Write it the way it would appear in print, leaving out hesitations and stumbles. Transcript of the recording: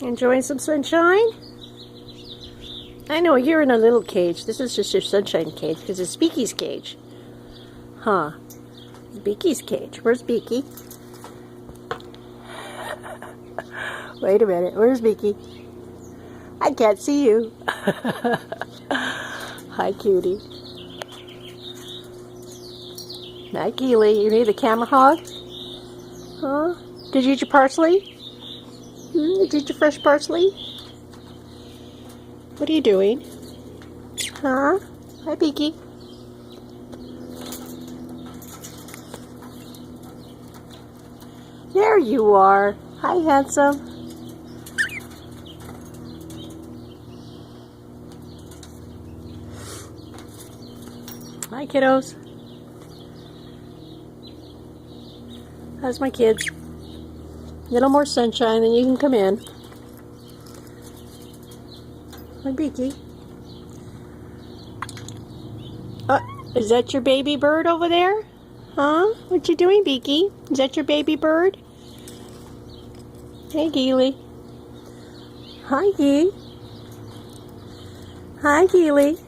Enjoying some sunshine? I know you're in a little cage. This is just your sunshine cage because it's Beaky's cage. Huh. It's Beaky's cage. Where's Beaky? Wait a minute. Where's Beaky? I can't see you. Hi, cutie. Hi, GiLi. You need a camera hog? Huh? Did you eat your parsley? Did you eat your fresh parsley? What are you doing? Huh? Hi, Beaky. There you are. Hi, handsome. Hi, kiddos. How's my kids? A little more sunshine, then you can come in. Hi, Beaky. Is that your baby bird over there? Huh? What you doing, Beaky? Is that your baby bird? Hey, GiLi. Hi, Gee. Hi, GiLi.